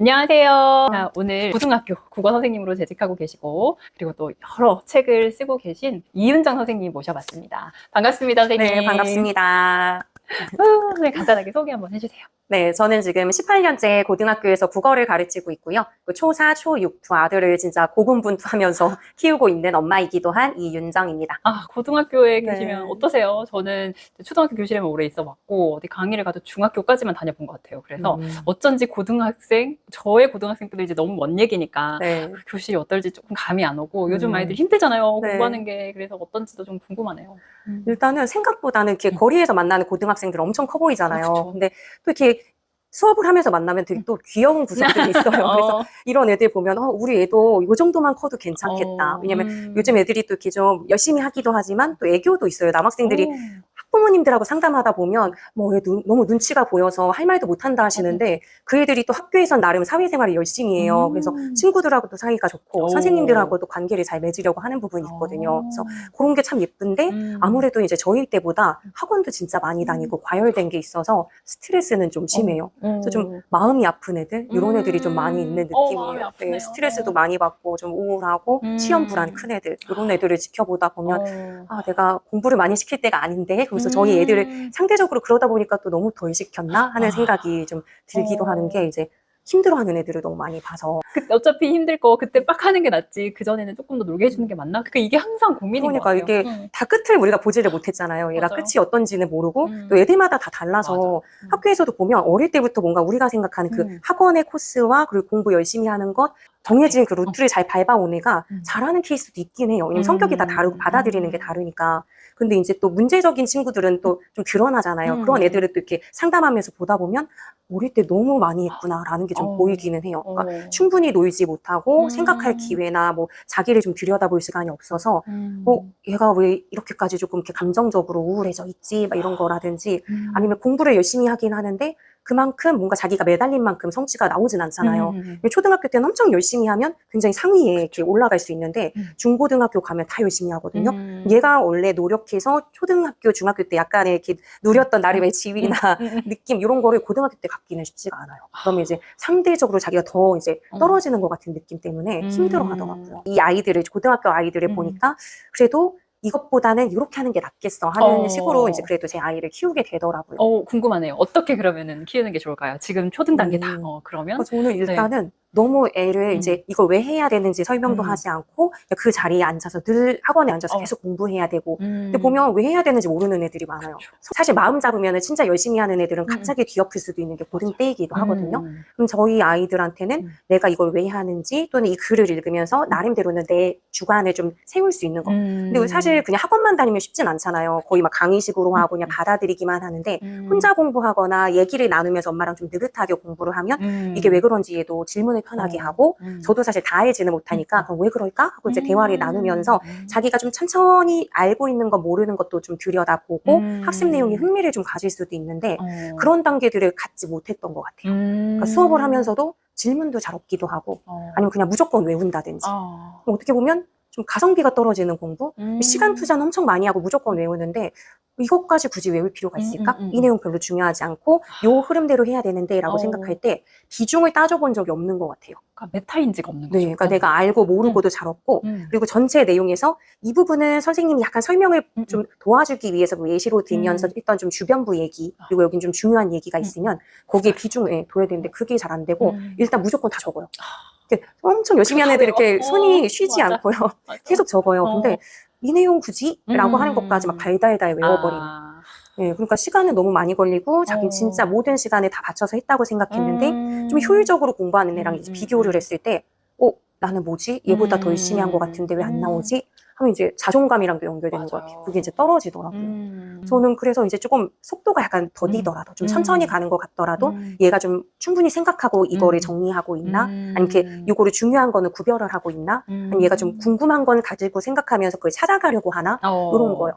안녕하세요. 오늘 고등학교 국어 선생님으로 재직하고 계시고 그리고 또 여러 책을 쓰고 계신 이윤정 선생님 모셔봤습니다. 반갑습니다, 선생님. 네, 반갑습니다. 네, 간단하게 소개 한번 해주세요. 네, 저는 지금 18년째 고등학교에서 국어를 가르치고 있고요. 초4, 초6 두 아들을 진짜 고군분투하면서 키우고 있는 엄마이기도 한 이윤정입니다. 고등학교에 네. 계시면 어떠세요? 저는 초등학교 교실에만 오래 있어봤고 어디 강의를 가도 중학교까지만 다녀본 것 같아요. 그래서 어쩐지 저의 고등학생들이 이제 너무 먼 얘기니까 네. 교실이 어떨지 조금 감이 안 오고 요즘 아이들 힘들잖아요. 네. 공부하는 게. 그래서 어떤지도 좀 궁금하네요. 일단은 생각보다는 이렇게 거리에서 만나는 고등학생들 엄청 커 보이잖아요. 그렇죠. 근데 또 이렇게 수업을 하면서 만나면 되게 또 귀여운 구석들이 있어요. 그래서 이런 애들 보면 우리 애도 이 정도만 커도 괜찮겠다. 왜냐면 요즘 애들이 또 이렇게 좀 열심히 하기도 하지만 또 애교도 있어요. 남학생들이 학부모님들하고 상담하다 보면 뭐 얘 너무 눈치가 보여서 할 말도 못한다 하시는데 그 애들이 또 학교에선 나름 사회생활을 열심히 해요. 그래서 친구들하고도 사이가 좋고 선생님들하고도 관계를 잘 맺으려고 하는 부분이 있거든요. 그래서 그런 게 참 예쁜데 아무래도 이제 저희 때보다 학원도 진짜 많이 다니고 과열된 게 있어서 스트레스는 좀 심해요. 그래서 좀 마음이 아픈 애들 이런 애들이 좀 많이 있는 느낌이에요. 네, 스트레스도 많이 받고 좀 우울하고 시험 불안 큰 애들 이런 애들을 지켜보다 보면 내가 공부를 많이 시킬 때가 아닌데 그래서 저희 애들을 상대적으로 그러다 보니까 또 너무 덜 시켰나 하는 생각이 좀 들기도 하는 게 이제 힘들어하는 애들을 너무 많이 봐서 어차피 힘들 거 그때 빡 하는 게 낫지 그전에는 조금 더 놀게 해주는 게 맞나? 그러니까 이게 항상 고민인 것 같아요. 그러니까 이게 다 끝을 우리가 보지를 못했잖아요. 얘가 맞아요. 끝이 어떤지는 모르고 또 애들마다 다 달라서 학교에서도 보면 어릴 때부터 뭔가 우리가 생각하는 그 학원의 코스와 그리고 공부 열심히 하는 것 정해진 그 루트를 잘 밟아온 애가 잘하는 케이스도 있긴 해요. 왜냐면 성격이 다 다르고 받아들이는 게 다르니까. 근데 이제 또 문제적인 친구들은 또 좀 드러나잖아요. 그런 애들을 또 이렇게 상담하면서 보다 보면 어릴 때 너무 많이 했구나라는 게 좀 보이기는 해요. 그러니까 충분히 놀지 못하고 생각할 기회나 뭐 자기를 좀 들여다볼 시간이 없어서 얘가 왜 이렇게까지 조금 이렇게 감정적으로 우울해져 있지? 막 이런 거라든지 아니면 공부를 열심히 하긴 하는데 그만큼 뭔가 자기가 매달린 만큼 성취가 나오진 않잖아요. 초등학교 때는 엄청 열심히 하면 굉장히 상위에 이렇게 올라갈 수 있는데 중고등학교 가면 다 열심히 하거든요. 얘가 원래 노력해서 초등학교, 중학교 때 약간의 이렇게 누렸던 나름의 지위나 느낌 이런 거를 고등학교 때 갖기는 쉽지가 않아요. 그러면 이제 상대적으로 자기가 더 이제 떨어지는 것 같은 느낌 때문에 힘들어 하더라고요. 이 아이들을, 고등학교 아이들을 보니까 그래도 이것보다는 이렇게 하는 게 낫겠어 하는 식으로 이제 그래도 제 아이를 키우게 되더라고요. 궁금하네요. 어떻게 그러면은 키우는 게 좋을까요? 지금 초등 단계 다 그러면? 저는 일단은 너무 애를 이제 이걸 왜 해야 되는지 설명도 하지 않고 그 자리에 앉아서 늘 학원에 앉아서 계속 공부해야 되고 근데 보면 왜 해야 되는지 모르는 애들이 많아요. 사실 마음 잡으면 진짜 열심히 하는 애들은 갑자기 뒤엎을 수도 있는 게 고등 때이기도 하거든요. 그럼 저희 아이들한테는 내가 이걸 왜 하는지 또는 이 글을 읽으면서 나름대로는 내 주관을 좀 세울 수 있는 거. 근데 사실 그냥 학원만 다니면 쉽진 않잖아요. 거의 막 강의식으로 하고 그냥 받아들이기만 하는데 혼자 공부하거나 얘기를 나누면서 엄마랑 좀 느긋하게 공부를 하면 이게 왜 그런지 얘도 질문을 편하게 하고 저도 사실 다 알지는 못하니까 그럼 왜 그럴까? 하고 이제 대화를 나누면서 자기가 좀 천천히 알고 있는 거 모르는 것도 좀 들여다보고 학습 내용에 흥미를 좀 가질 수도 있는데 그런 단계들을 갖지 못했던 것 같아요. 그러니까 수업을 하면서도 질문도 잘 없기도 하고 아니면 그냥 무조건 외운다든지 어떻게 보면 좀 가성비가 떨어지는 공부? 시간 투자는 엄청 많이 하고 무조건 외우는데 이것까지 굳이 외울 필요가 있을까? 이 내용 별로 중요하지 않고 요 흐름대로 해야 되는데 라고 생각할 때 비중을 따져본 적이 없는 것 같아요. 그러니까 메타인지가 없는 네, 거죠. 그러니까 내가 알고 모르고도 잘 없고 그리고 전체 내용에서 이 부분은 선생님이 약간 설명을 좀 도와주기 위해서 뭐 예시로 들면서 일단 좀 주변부 얘기 그리고 여긴 좀 중요한 얘기가 있으면 거기에 비중을 둬야 되는데 그게 잘 안 되고 일단 무조건 다 적어요. 엄청 열심히 하는 애들 이렇게 손이 쉬지 않고요. 계속 적어요. 근데 이 내용 굳이? 라고 하는 것까지 막 달달달 외워버리는. 네, 그러니까 시간은 너무 많이 걸리고 자기는 진짜 모든 시간을 다 바쳐서 했다고 생각했는데 좀 효율적으로 공부하는 애랑 이제 비교를 했을 때 나는 뭐지? 얘보다 더 열심히 한 것 같은데 왜 안 나오지? 하면 이제 자존감이랑도 연결되는 것 같아요. 그게 이제 떨어지더라고요. 저는 그래서 이제 조금 속도가 약간 더디더라도 좀 천천히 가는 것 같더라도 얘가 좀 충분히 생각하고 이거를 정리하고 있나? 아니면 이렇게 이거를 중요한 거는 구별을 하고 있나? 아니면 얘가 좀 궁금한 건 가지고 생각하면서 그걸 찾아가려고 하나? 이런 거요.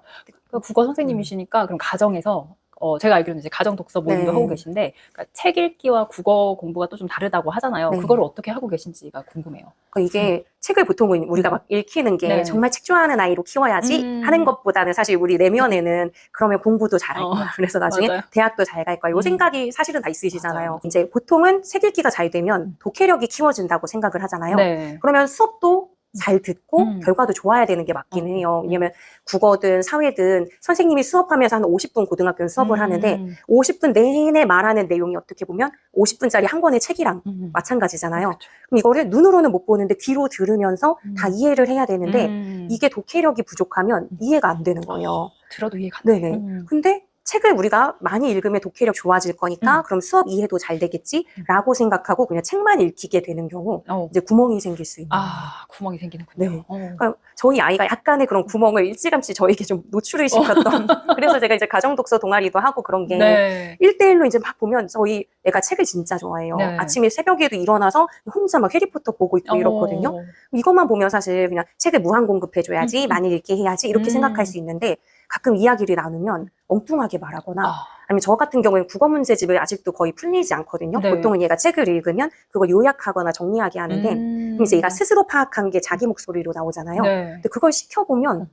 국어 선생님이시니까 그럼 가정에서 제가 알기로는 이제 가정 독서 모임도 네. 하고 계신데, 그러니까 책 읽기와 국어 공부가 또 좀 다르다고 하잖아요. 네. 그거를 어떻게 하고 계신지가 궁금해요. 그러니까 이게 책을 보통은 우리가 막 읽히는 게 네. 정말 책 좋아하는 아이로 키워야지 하는 것보다는 사실 우리 내면에는 그러면 공부도 잘할 거야. 그래서 나중에 맞아요. 대학도 잘 갈 거야. 이 생각이 사실은 다 있으시잖아요. 맞아요. 이제 보통은 책 읽기가 잘 되면 독해력이 키워진다고 생각을 하잖아요. 네. 그러면 수업도 잘 듣고 결과도 좋아야 되는 게 맞긴 어. 해요. 왜냐면 국어든 사회든 선생님이 수업하면서 한 50분 고등학교는 수업을 하는데 50분 내내 말하는 내용이 어떻게 보면 50분짜리 한 권의 책이랑 마찬가지잖아요. 그렇죠. 그럼 이거를 눈으로는 못 보는데 귀로 들으면서 다 이해를 해야 되는데 이게 독해력이 부족하면 이해가 안 되는 거예요. 들어도 이해가 안 돼. 네네. 근데 책을 우리가 많이 읽으면 독해력 좋아질 거니까 그럼 수업 이해도 잘 되겠지라고 생각하고 그냥 책만 읽히게 되는 경우 이제 구멍이 생길 수 있는 거예요. 구멍이 생기는군요. 네. 그러니까 저희 아이가 약간의 그런 구멍을 일찌감치 저에게 좀 노출을 시켰던 그래서 제가 이제 가정독서 동아리도 하고 그런 게 네. 1대1로 이제 막 보면 저희 애가 책을 진짜 좋아해요. 네. 아침에 새벽에도 일어나서 혼자 막 해리포터 보고 있고 이렇거든요. 이것만 보면 사실 그냥 책을 무한 공급해줘야지 많이 읽게 해야지 이렇게 생각할 수 있는데 가끔 이야기를 나누면 엉뚱하게 말하거나 아니면 저 같은 경우에는 국어 문제집을 아직도 거의 풀리지 않거든요. 네. 보통은 얘가 책을 읽으면 그걸 요약하거나 정리하게 하는데 그럼 이제 얘가 스스로 파악한 게 자기 목소리로 나오잖아요. 네. 근데 그걸 시켜보면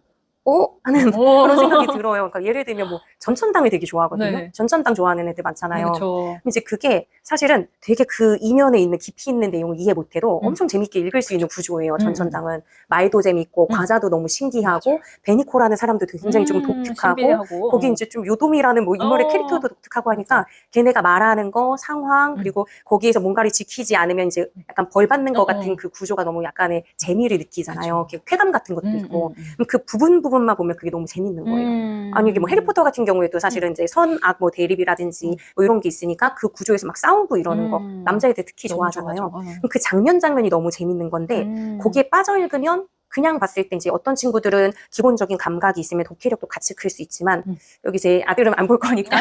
하는 그런 생각이 들어요. 그러니까 예를 들면 뭐 전천당을 되게 좋아하거든요. 네. 전천당 좋아하는 애들 많잖아요. 그렇죠. 이제 그게 사실은 되게 그 이면에 있는 깊이 있는 내용을 이해 못해도 엄청 재밌게 읽을 수 있는 구조예요. 전천당은 말도 재밌고 과자도 너무 신기하고 맞아요. 베니코라는 사람도 굉장히 좀 독특하고 신비하고. 거기 이제 좀 요돔이라는 뭐 인물의 캐릭터도 독특하고 하니까 걔네가 말하는 거, 상황 그리고 거기에서 뭔가를 지키지 않으면 이제 약간 벌 받는 것 같은 그 구조가 너무 약간의 재미를 느끼잖아요. 쾌감 같은 것도 있고 그럼 그 부분만 보면 그게 너무 재밌는 거예요. 아니 이게 뭐 해리포터 같은 경우에도 사실은 이제 선악 뭐 대립이라든지 뭐 이런 게 있으니까 그 구조에서 막 싸우고 이러는 거 남자애들 특히 좋아하잖아요. 그럼 그 장면이 너무 재밌는 건데 거기에 빠져 읽으면 그냥 봤을 때 이제 어떤 친구들은 기본적인 감각이 있으면 독해력도 같이 클 수 있지만 여기 제 아들은 안 볼 거니까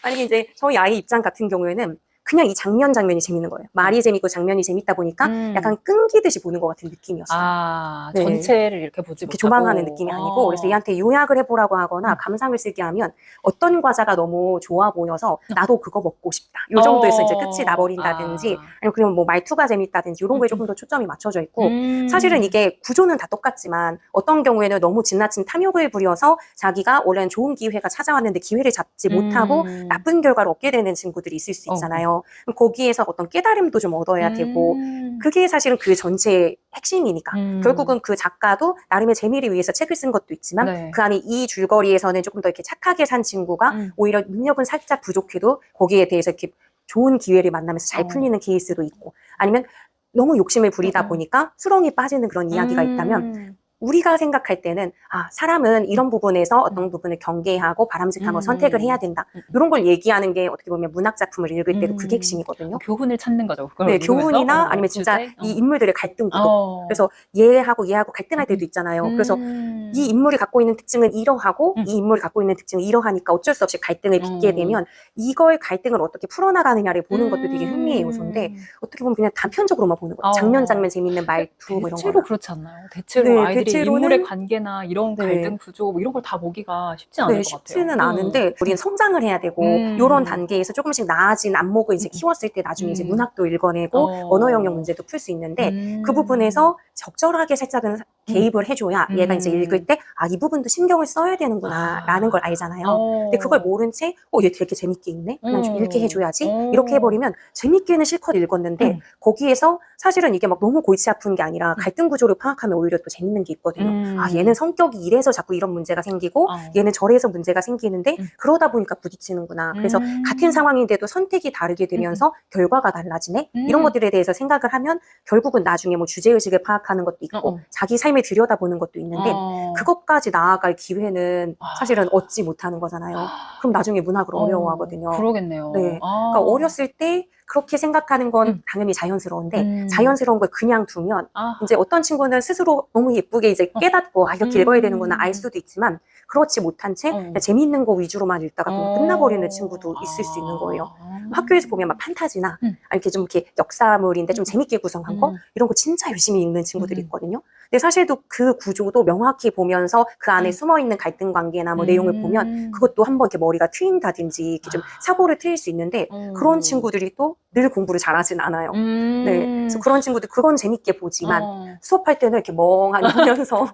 만약에 이제 저희 아이 입장 같은 경우에는 그냥 이 장면이 재밌는 거예요. 말이 재밌고 장면이 재밌다 보니까 약간 끊기듯이 보는 것 같은 느낌이었어요. 네. 전체를 이렇게 보지 이렇게 못하고. 조망하는 느낌이 아니고 그래서 얘한테 요약을 해보라고 하거나 감상을 쓰게 하면 어떤 과자가 너무 좋아 보여서 나도 그거 먹고 싶다. 요 정도에서 이제 끝이 나버린다든지 아니면 그냥 뭐 말투가 재밌다든지 이런 거에 조금 더 초점이 맞춰져 있고 사실은 이게 구조는 다 똑같지만 어떤 경우에는 너무 지나친 탐욕을 부려서 자기가 원래는 좋은 기회가 찾아왔는데 기회를 잡지 못하고 나쁜 결과를 얻게 되는 친구들이 있을 수 있잖아요. 그럼 거기에서 어떤 깨달음도 좀 얻어야 되고 그게 사실은 그 전체의 핵심이니까 결국은 그 작가도 나름의 재미를 위해서 책을 쓴 것도 있지만 그 안에 이 줄거리에서는 조금 더 이렇게 착하게 산 친구가 오히려 능력은 살짝 부족해도 거기에 대해서 이렇게 좋은 기회를 만나면서 잘 풀리는 케이스도 있고 아니면 너무 욕심을 부리다 보니까 수렁에 빠지는 그런 이야기가 있다면 우리가 생각할 때는 사람은 이런 부분에서 어떤 부분을 경계하고 바람직한 거 선택을 해야 된다. 이런 걸 얘기하는 게 어떻게 보면 문학 작품을 읽을 때도 그게 핵심이거든요. 교훈을 찾는 거죠. 그걸 네, 읽으면서. 교훈이나 아니면 진짜 이 인물들의 갈등 구도. 그래서 얘하고 갈등할 때도 있잖아요. 그래서 이 인물이 갖고 있는 특징은 이러하고 이 인물이 갖고 있는 특징은 이러하니까 어쩔 수 없이 갈등을 빚게 되면 이걸 갈등을 어떻게 풀어나가느냐를 보는 것도 되게 흥미의 요소인데 어떻게 보면 그냥 단편적으로만 보는 거예요. 장면 재밌는 말투 뭐 이런 거. 대체로 그렇지 않나요? 대체로 아이들이 인물의 관계나 이런 갈등 구조 뭐 이런 걸 다 보기가 쉽지 않을 것 같아요. 쉽지는 않은데 우리는 성장을 해야 되고 이런 단계에서 조금씩 나아진 안목을 이제 키웠을 때 나중에 이제 문학도 읽어내고 언어 영역 문제도 풀 수 있는데 그 부분에서 적절하게 살짝은 개입을 해줘야 얘가 이제 읽을 때 이 부분도 신경을 써야 되는구나 라는 걸 알잖아요. 근데 그걸 모른 채 얘 되게 재밌게 읽네? 그냥 좀 읽게 해줘야지 이렇게 해버리면 재밌게는 실컷 읽었는데 거기에서 사실은 이게 막 너무 골치 아픈 게 아니라 갈등 구조를 파악하면 오히려 또 재밌는 게 있거든요. 얘는 성격이 이래서 자꾸 이런 문제가 생기고 얘는 저래서 문제가 생기는데 그러다 보니까 부딪히는구나. 그래서 같은 상황인데도 선택이 다르게 되면서 결과가 달라지네? 이런 것들에 대해서 생각을 하면 결국은 나중에 뭐 주제의식을 파악하는 것도 있고 자기 삶을 들여다보는 것도 있는데 그것까지 나아갈 기회는 사실은 얻지 못하는 거잖아요. 그럼 나중에 문학을 어려워하거든요. 그러겠네요. 네. 그러니까 어렸을 때 그렇게 생각하는 건 당연히 자연스러운데 자연스러운 걸 그냥 두면 이제 어떤 친구는 스스로 너무 예쁘게 이제 깨닫고 이렇게 읽어야 되는구나 알 수도 있지만 그렇지 못한 채 그냥 재미있는 거 위주로만 읽다가 끝나버리는 친구도 있을 수 있는 거예요. 학교에서 보면 막 판타지나 이렇게 좀 이렇게 역사물인데 좀 재밌게 구성한 거 이런 거 진짜 열심히 읽는 친구들이 있거든요. 근데 사실 그 구조도 명확히 보면서 그 안에 숨어있는 갈등 관계나 뭐 내용을 보면 그것도 한번 이렇게 머리가 트인다든지 이렇게 좀 사고를 트일 수 있는데 그런 친구들이 또 늘 공부를 잘하진 않아요. 네. 그래서 그런 친구들 그건 재밌게 보지만 수업할 때는 이렇게 멍하니 하면서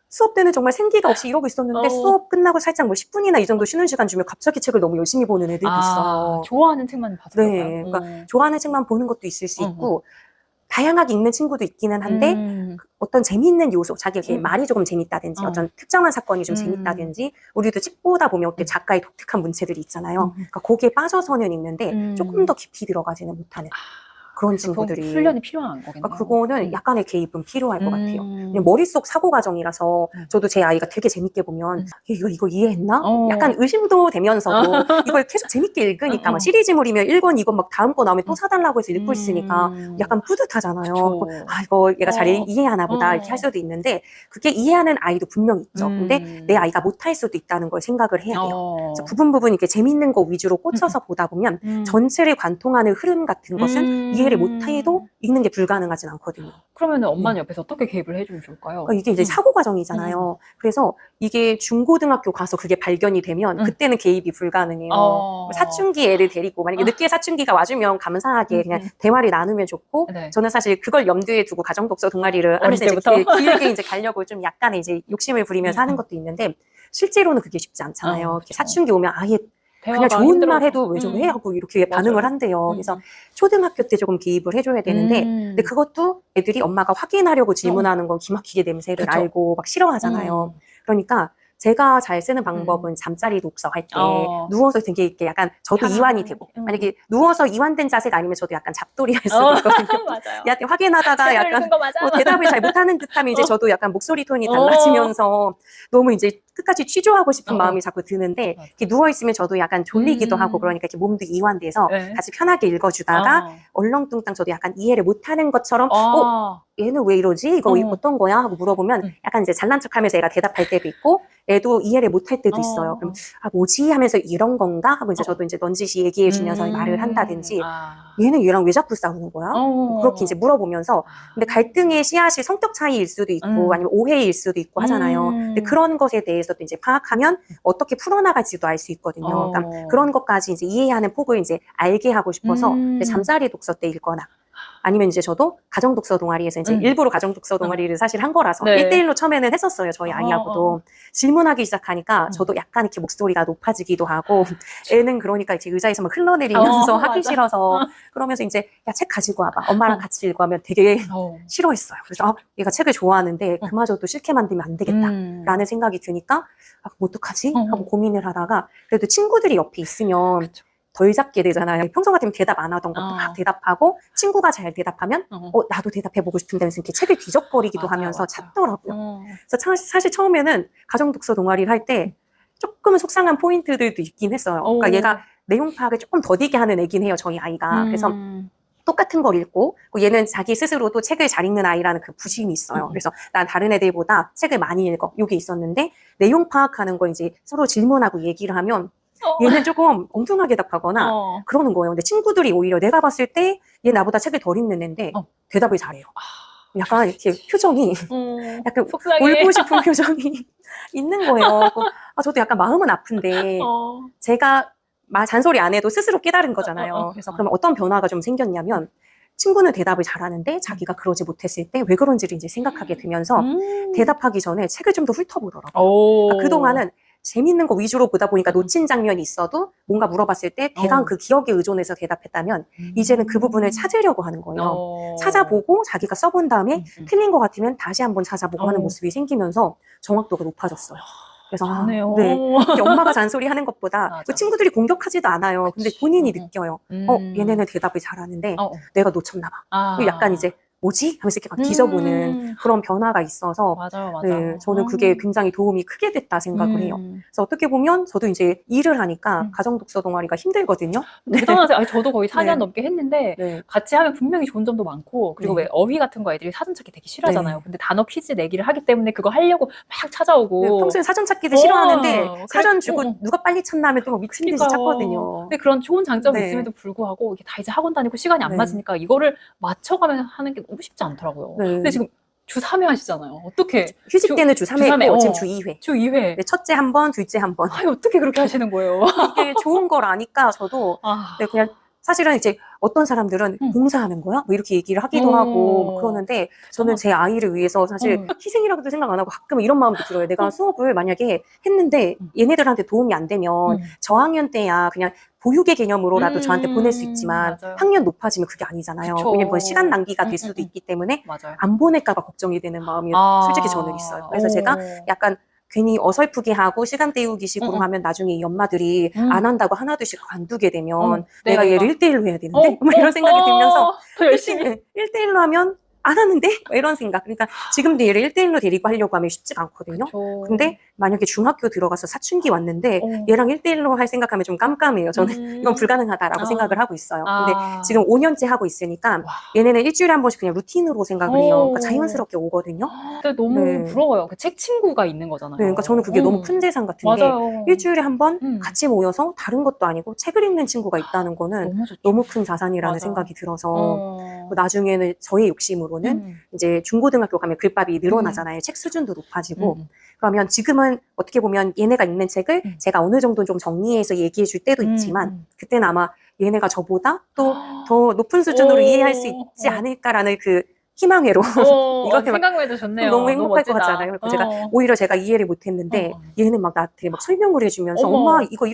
수업 때는 정말 생기가 없이 이러고 있었는데 수업 끝나고 살짝 뭐 10분이나 이 정도 쉬는 시간 주면 갑자기 책을 너무 열심히 보는 애들도 있어요. 좋아하는 책만 봐서 네. 그럴까요? 그러니까 좋아하는 책만 보는 것도 있을 수 있고 다양하게 읽는 친구도 있기는 한데 어떤 재미있는 요소, 자기 이렇게 말이 조금 재밌다든지 어떤 특정한 사건이 좀 재밌다든지 우리도 책 보다 보면 어떤 작가의 독특한 문체들이 있잖아요. 그러니까 거기에 빠져서는 읽는데 조금 더 깊이 들어가지는 못하는 그런 친구들이 훈련이 필요한 거겠네요. 그러니까 그거는 약간의 개입은 필요할 것 같아요. 그냥 머릿속 사고 과정이라서 저도 제 아이가 되게 재밌게 보면 이거 이해했나? 약간 의심도 되면서도 이걸 계속 재밌게 읽으니까 막 시리즈물이면 1권, 2권 막 다음 거 나오면 또 사달라고 해서 읽고 있으니까 약간 뿌듯하잖아요. 이거 얘가 잘 이해하나 보다 이렇게 할 수도 있는데 그게 이해하는 아이도 분명 있죠. 근데 내 아이가 못할 수도 있다는 걸 생각을 해야 돼요. 그래서 부분 이렇게 재밌는 거 위주로 꽂혀서 보다 보면 전체를 관통하는 흐름 같은 것은 이해를 못해도 읽는 게 불가능하진 않거든요. 그러면 엄마는 옆에서 어떻게 개입을 해주면 좋을까요? 그러니까 이게 이제 사고 과정이잖아요. 그래서 이게 중고등학교 가서 그게 발견이 되면 그때는 개입이 불가능해요. 사춘기 애를 데리고 만약에 늦게 사춘기가 와주면 감사하게 그냥 대화를 나누면 좋고 저는 사실 그걸 염두에 두고 가정독서 동아리를 하면서 이제 길게 이제 가려고 좀 약간의 이제 욕심을 부리면서 하는 것도 있는데 실제로는 그게 쉽지 않잖아요. 사춘기 오면 아예 그냥 좋은 힘들어서. 말 해도 왜 저래? 하고 이렇게 반응을 한대요. 그래서 초등학교 때 조금 개입을 해줘야 되는데 근데 그것도 애들이 엄마가 확인하려고 질문하는 건 기막히게 냄새를 알고 막 싫어하잖아요. 그러니까 제가 잘 쓰는 방법은 잠자리 독서 할 때 누워서 되게 이렇게 약간 저도 이완이 되고 만약에 누워서 이완된 자세가 아니면 저도 약간 잡돌이 할 수도 있거든요. 맞아요. 얘한테 확인하다가 약간 대답을 잘 못하는 듯하면 이제 저도 약간 목소리 톤이 달라지면서 너무 이제 끝까지 취조하고 싶은 마음이 자꾸 드는데 이렇게 누워있으면 저도 약간 졸리기도 하고 그러니까 이렇게 몸도 이완돼서 같이 편하게 읽어주다가 얼렁뚱땅 저도 약간 이해를 못하는 것처럼 얘는 왜 이러지? 이거 어떤 거야? 하고 물어보면 약간 이제 잘난 척하면서 애가 대답할 때도 있고 애도 이해를 못할 때도 있어요. 그럼 뭐지? 하면서 이런 건가? 하고 이제 저도 이제 넌지시 얘기해 주면서 말을 한다든지 얘는 얘랑 왜 자꾸 싸우는 거야? 그렇게 이제 물어보면서 근데 갈등의 씨앗이 성격 차이일 수도 있고 아니면 오해일 수도 있고 하잖아요. 근데 그런 것에 대해서도 이제 파악하면 어떻게 풀어나갈지도 알 수 있거든요. 그러니까 그런 것까지 이제 이해하는 폭을 이제 알게 하고 싶어서 잠자리 독서 때 읽거나 아니면 이제 저도 가정독서 동아리에서 이제 일부러 가정독서 동아리를 사실 한 거라서 1대1로 처음에는 했었어요. 저희 아이하고도. 질문하기 시작하니까 저도 약간 이렇게 목소리가 높아지기도 하고 애는 그러니까 이제 의자에서 막 흘러내리면서 하기 싫어서 그러면서 이제 야, 책 가지고 와봐. 엄마랑 같이 읽고 하면 되게 싫어했어요. 그래서 얘가 책을 좋아하는데 그마저도 싫게 만들면 안 되겠다라는 생각이 드니까 뭐 어떡하지? 하고 고민을 하다가 그래도 친구들이 옆에 있으면 덜 잡게 되잖아요. 평소 같으면 대답 안 하던 것도 막 대답하고 친구가 잘 대답하면 나도 대답해보고 싶은데 하면서 이렇게 책을 뒤적거리기도 하면서 찾더라고요. 그래서 사실 처음에는 가정독서 동아리를 할 때 조금은 속상한 포인트들도 있긴 했어요. 그러니까 얘가 내용 파악을 조금 더디게 하는 애긴 해요. 저희 아이가. 그래서 똑같은 걸 읽고 얘는 자기 스스로도 책을 잘 읽는 아이라는 그 부심이 있어요. 그래서 난 다른 애들보다 책을 많이 읽어. 이게 있었는데 내용 파악하는 거 이제 서로 질문하고 얘기를 하면 얘는 조금 엉뚱하게 답하거나 그러는 거예요. 근데 친구들이 오히려 내가 봤을 때 얘 나보다 책을 덜 읽는 애인데 대답을 잘해요. 약간 이렇게 표정이 약간 속상해. 울고 싶은 표정이 있는 거예요. 저도 약간 마음은 아픈데 제가 잔소리 안 해도 스스로 깨달은 거잖아요. 그래서 그러면 어떤 변화가 좀 생겼냐면 친구는 대답을 잘하는데 자기가 그러지 못했을 때 왜 그런지를 이제 생각하게 되면서 대답하기 전에 책을 좀 더 훑어보더라고요. 그러니까 그동안은 재밌는 거 위주로 보다 보니까 놓친 장면이 있어도 뭔가 물어봤을 때 대강 그 기억에 의존해서 대답했다면 이제는 그 부분을 찾으려고 하는 거예요. 찾아보고 자기가 써본 다음에 틀린 것 같으면 다시 한번 찾아보고 하는 모습이 생기면서 정확도가 높아졌어요. 그래서 엄마가 잔소리하는 것보다 그 친구들이 공격하지도 않아요. 근데 본인이 느껴요. 얘네는 대답을 잘하는데 내가 놓쳤나 봐. 약간 이제 뭐지? 하면서 이렇게 막 뒤져보는 그런 변화가 있어서 네, 저는 그게 굉장히 도움이 크게 됐다 생각을 해요. 그래서 어떻게 보면 저도 이제 일을 하니까 가정독서 동아리가 힘들거든요. 대단하세요. 아니, 저도 거의 4년 넘게 했는데 같이 하면 분명히 좋은 점도 많고 그리고 왜 어휘 같은 거 애들이 사전 찾기 되게 싫어하잖아요. 근데 단어 퀴즈 내기를 하기 때문에 그거 하려고 막 찾아오고 평소에 사전 찾기도 싫어하는데 사전 주고 누가 빨리 찾나 하면 또 미친 듯이 찾거든요. 근데 그런 좋은 장점이 있음에도 불구하고 이게 다 이제 학원 다니고 시간이 안 맞으니까 이거를 맞춰가면서 하는 게 너무 쉽지 않더라고요. 근데 지금 주 3회 하시잖아요. 어떻게? 휴직 때는 주 3회 주 삼회, 했고 지금 주 2회. 주 2회. 네, 첫째 한 번, 둘째 한 번. 아니, 어떻게 그렇게 하시는 거예요? 이게 좋은 걸 아니까 저도 아, 네, 그냥 사실은 이제 어떤 사람들은 봉사하는 거야? 뭐 이렇게 얘기를 하기도 하고 뭐 그러는데 저는 제 아이를 위해서 사실 희생이라고도 생각 안 하고 가끔 이런 마음도 들어요. 내가 수업을 만약에 했는데 얘네들한테 도움이 안 되면 저학년 때야 그냥 보육의 개념으로라도 저한테 보낼 수 있지만 맞아요. 학년 높아지면 그게 아니잖아요. 그쵸. 왜냐면 시간 낭비가 될 수도 있기 때문에 맞아요. 안 보낼까 봐 걱정이 되는 마음이 솔직히 저는 있어요. 그래서 제가 약간 괜히 어설프게 하고 시간 때우기 식으로 하면 나중에 이 엄마들이 안 한다고 하나둘씩 관두게 되면 내가 얘를 1대1로 해야 되는데 막 이런 생각이 들면서 더 열심히 1대1로 하면 안 하는데? 이런 생각. 그러니까 지금도 얘를 1대1로 데리고 하려고 하면 쉽지가 않거든요. 그쵸. 근데 만약에 중학교 들어가서 사춘기 왔는데 얘랑 1대1로 할 생각하면 좀 깜깜해요. 저는 이건 불가능하다라고 생각을 하고 있어요. 근데 지금 5년째 하고 있으니까 얘네는 일주일에 한 번씩 그냥 루틴으로 생각을 해요. 그러니까 자연스럽게 오거든요. 근데 너무 네. 부러워요. 그 책 친구가 있는 거잖아요. 네, 그러니까 저는 그게 너무 큰 재산 같은 맞아요. 게 일주일에 한 번 같이 모여서 다른 것도 아니고 책을 읽는 친구가 있다는 거는 너무 좋죠. 너무 큰 자산이라는 맞아요. 생각이 들어서 나중에는 저의 욕심으로는 이제 중고등학교 가면 글밥이 늘어나잖아요. 책 수준도 높아지고 그러면 지금은 어떻게 보면 얘네가 읽는 책을 제가 어느 정도 좀 정리해서 얘기해 줄 때도 있지만 그때는 아마 얘네가 저보다 또 더 높은 수준으로 이해할 수 있지 않을까라는 그 희망회로 이거는 생각만 해도 좋네요. 너무 행복할 것 멋지다. 같잖아요. 그래서 제가 오히려 제가 이해를 못했는데 얘는 막 나한테 막 설명을 해주면서 엄마 이거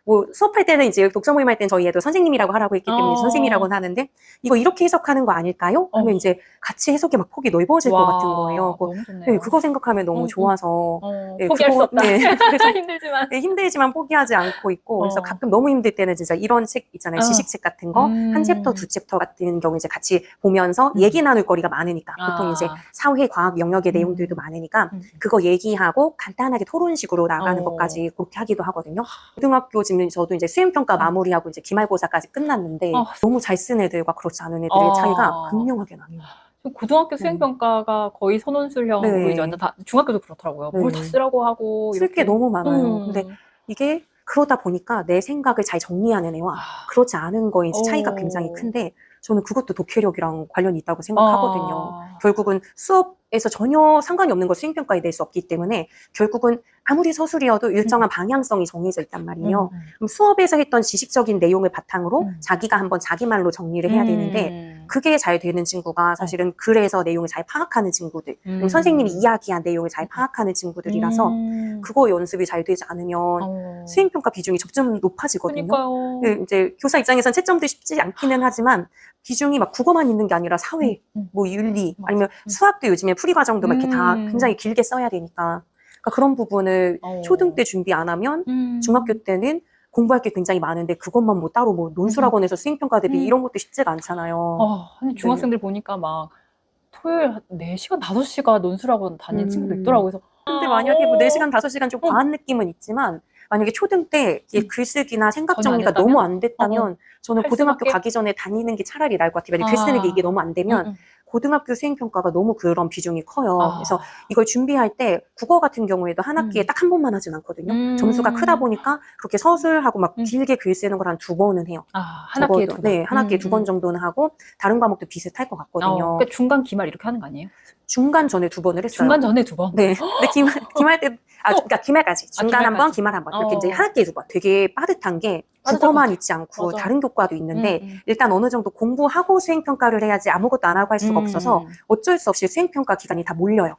뭐 수업할 때는 이제 독서 모임 할 때는 저희 애도 선생님이라고 하라고 했기 때문에 선생님이라고는 하는데 이거 이렇게 해석하는 거 아닐까요? 하면 이제 같이 해석의 막 폭이 넓어질 것 같은 거예요. 너무 좋네요. 네, 그거 생각하면 너무 좋아서 네, 포기할 수 없다. 네, 그래서 힘들지만 네, 힘들지만 포기하지 않고 있고 그래서 가끔 너무 힘들 때는 진짜 이런 책 있잖아요. 지식책 같은 거 한 챕터 두 챕터 같은 경우 이제 같이 보면서 얘기 나눌 거리가 많으니까 보통 이제 사회 과학 영역의 내용들도 많으니까 그거 얘기하고 간단하게 토론식으로 나가는 것까지 그렇게 하기도 하거든요. 고등학교 지금 저도 이제 수행평가 마무리하고 이제 기말고사까지 끝났는데 너무 잘 쓴 애들과 그렇지 않은 애들의 차이가 극명하게 나요. 고등학교 수행평가가 거의 선원술형으로 이제 완전 다 중학교도 그렇더라고요. 뭘 다 쓰라고 하고 쓸 게 너무 많아요. 근데 이게 그러다 보니까 내 생각을 잘 정리하는 애와 그렇지 않은 거에 이제 차이가 굉장히 큰데 저는 그것도 독해력이랑 관련이 있다고 생각하거든요. 결국은 수업에서 전혀 상관이 없는 걸 수행평가에 낼 수 없기 때문에 결국은 아무리 서술이어도 일정한 방향성이 정해져 있단 말이에요. 그럼 수업에서 했던 지식적인 내용을 바탕으로 자기가 한번 자기 말로 정리를 해야 되는데 그게 잘 되는 친구가 사실은 글에서 내용을 잘 파악하는 친구들, 선생님이 이야기한 내용을 잘 파악하는 친구들이라서 그거 연습이 잘 되지 않으면 수행평가 비중이 점점 높아지거든요. 그러니까요. 이제 교사 입장에선 채점도 쉽지 않기는 하지만 비중이 막 국어만 있는 게 아니라 사회, 뭐 윤리, 아니면 수학도 요즘에 풀이 과정도 막 이렇게 다 굉장히 길게 써야 되니까. 그러니까 그런 부분을 초등 때 준비 안 하면 중학교 때는 공부할 게 굉장히 많은데 그것만 뭐 따로 뭐 논술학원에서 수행평가 대비 이런 것도 쉽지가 않잖아요. 아니 중학생들 보니까 막 토요일 4시간, 5시간 논술학원 다니는 친구도 있더라고요. 그래서 근데 만약에 뭐 4시간, 5시간 좀 과한 느낌은 있지만 만약에 초등 때 글쓰기나 생각 정리가 너무 안 됐다면 저는 고등학교 가기 전에 다니는 게 차라리 나을 것 같아요. 글 쓰는 게 이게 너무 안 되면 고등학교 수행평가가 너무 그런 비중이 커요. 그래서 이걸 준비할 때 국어 같은 경우에도 한 학기에 딱 한 번만 하진 않거든요. 점수가 크다 보니까 그렇게 서술하고 막 길게 글 쓰는 걸 한 2번은 해요. 한 학기에 2번? 네, 한 학기에 2번 정도는 하고 다른 과목도 비슷할 것 같거든요. 그러니까 중간, 기말 이렇게 하는 거 아니에요? 중간 전에 2번을 했어요. 중간 전에 2번? 네. 근데 기말 때, 그러니까 기말까지. 중간 한 번, 기말 한 번. 이렇게 이제 한 학기에 2번. 되게 빠듯한 게 국어만 있지 않고 다른 교과도 있는데 일단 어느 정도 공부하고 수행평가를 해야지 아무것도 안 하고 할 수가 없어서 어쩔 수 없이 수행평가 기간이 다 몰려요.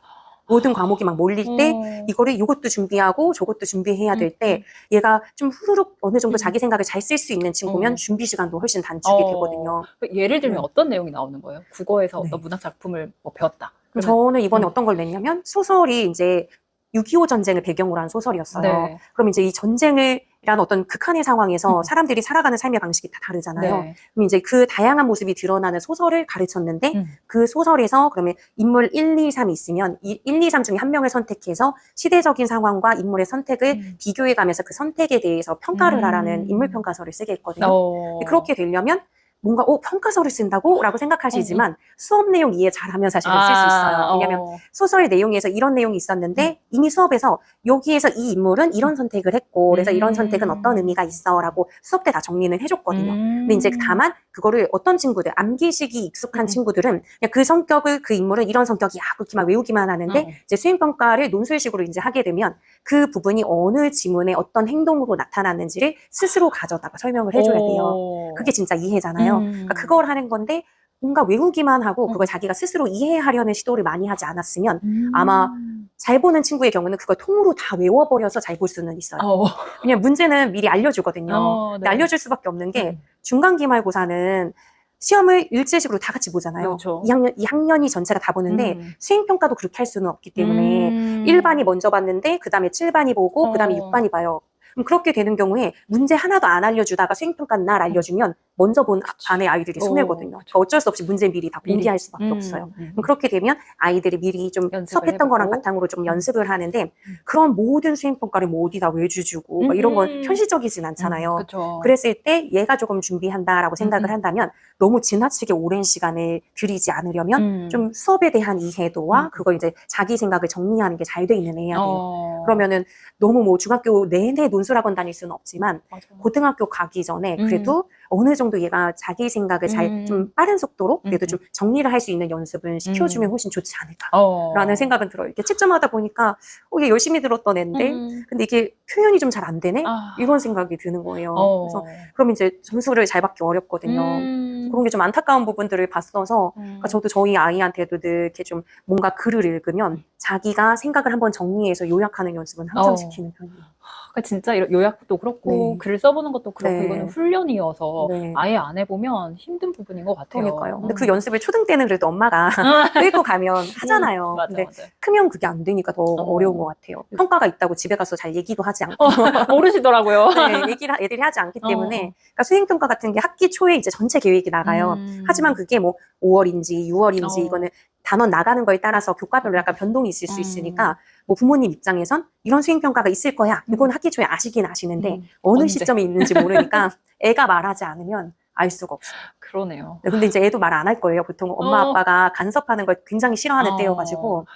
모든 과목이 막 몰릴 때 이거를 이것도 준비하고 저것도 준비해야 될 때 얘가 좀 후루룩 어느 정도 자기 생각을 잘 쓸 수 있는 친구면 준비 시간도 훨씬 단축이 되거든요. 예를 들면 어떤 내용이 나오는 거예요? 국어에서 어떤 문학 작품을 뭐 배웠다. 저는 이번에 어떤 걸 냈냐면 소설이 이제 6.25 전쟁을 배경으로 한 소설이었어요. 네. 그럼 이제 이 전쟁이라는 어떤 극한의 상황에서 사람들이 살아가는 삶의 방식이 다 다르잖아요. 네. 그럼 이제 그 다양한 모습이 드러나는 소설을 가르쳤는데 그 소설에서 그러면 인물 1, 2, 3이 있으면 이 1, 2, 3 중에 한 명을 선택해서 시대적인 상황과 인물의 선택을 비교해 가면서 그 선택에 대해서 평가를 하라는 인물평가서를 쓰게 했거든요. 그렇게 되려면 뭔가 평가서를 쓴다고? 라고 생각하시지만 수업 내용 이해 잘하면 사실은 쓸 수 있어요. 왜냐하면 소설 내용에서 이런 내용이 있었는데 이미 수업에서 여기에서 이 인물은 이런 선택을 했고 그래서 이런 선택은 어떤 의미가 있어 라고 수업 때 다 정리는 해줬거든요. 근데 이제 다만 그거를 어떤 친구들, 암기식이 익숙한 친구들은 그냥 그 성격을, 그 인물은 이런 성격이야 그렇게 막 외우기만 하는데 이제 수행평가를 논술식으로 이제 하게 되면 그 부분이 어느 지문에 어떤 행동으로 나타났는지를 스스로 가져다가 설명을 해줘야 돼요. 그게 진짜 이해잖아요. 그러니까 그걸 하는 건데 뭔가 외우기만 하고 그걸 자기가 스스로 이해하려는 시도를 많이 하지 않았으면 아마 잘 보는 친구의 경우는 그걸 통으로 다 외워버려서 잘 볼 수는 있어요. 왜냐면 문제는 미리 알려주거든요. 근데 알려줄 수밖에 없는 게 중간 기말고사는 시험을 일제식으로 다 같이 보잖아요. 그렇죠. 2학년이 전체가 다 보는데 수행평가도 그렇게 할 수는 없기 때문에 1반이 먼저 봤는데 그 다음에 7반이 보고 그 다음에 6반이 봐요. 그럼 그렇게 되는 경우에 문제 하나도 안 알려주다가 수행평가 날 알려주면 먼저 본 반의 아이들이 손해거든요. 그러니까 어쩔 수 없이 문제 미리 다 공개할 수밖에 없어요. 그럼 그렇게 되면 아이들이 미리 좀 수업했던 거랑 바탕으로 좀 연습을 하는데 그런 모든 수행평가를 뭐 어디다 외주주고 막 이런 건 현실적이진 않잖아요. 그랬을 때 얘가 조금 준비한다라고 생각을 한다면 너무 지나치게 오랜 시간을 들이지 않으려면 좀 수업에 대한 이해도와 그걸 이제 자기 생각을 정리하는 게 잘 돼 있는 애야 돼요. 그러면은 너무 뭐 중학교 내내 논술학원 다닐 수는 없지만 고등학교 가기 전에 그래도 어느 정도 얘가 자기 생각을 잘 좀 빠른 속도로 그래도 좀 정리를 할 수 있는 연습을 시켜주면 훨씬 좋지 않을까라는 생각은 들어요. 이렇게 채점하다 보니까 얘 열심히 들었던 애인데 근데 이게 표현이 좀 잘 안 되네? 이런 생각이 드는 거예요. 그래서 그럼 이제 점수를 잘 받기 어렵거든요. 그런 게 좀 안타까운 부분들을 봤어서 그러니까 저도 저희 아이한테도 늘 이렇게 좀 뭔가 글을 읽으면 자기가 생각을 한번 정리해서 요약하는 연습은 항상 시키는 편이에요. 그러니까 진짜 요약도 그렇고 글을 써보는 것도 그렇고 이거는 훈련이어서 네. 아예 안 해보면 힘든 부분인 것 같아요. 그러니까요. 근데 그 연습을 초등 때는 그래도 엄마가 끌고 가면 하잖아요. 근데 크면 그게 안 되니까 더 어려운 것 같아요. 평가가 있다고 집에 가서 잘 얘기도 하지 않고 모르시더라고요. 네, 얘기를 애들이 하지 않기 때문에 그러니까 수행평가 같은 게 학기 초에 이제 전체 계획이 나가요. 하지만 그게 뭐 5월인지 6월인지 이거는 단원 나가는 거에 따라서 교과별로 약간 변동이 있을 수 있으니까 뭐 부모님 입장에선 이런 수행평가가 있을 거야. 이건 학기 초에 아시긴 아시는데 어느 언제? 시점에 있는지 모르니까 애가 말하지 않으면 알 수가 없어요. 그러네요. 근데 이제 애도 말 안 할 거예요. 보통 엄마 아빠가 간섭하는 걸 굉장히 싫어하는 때여가지고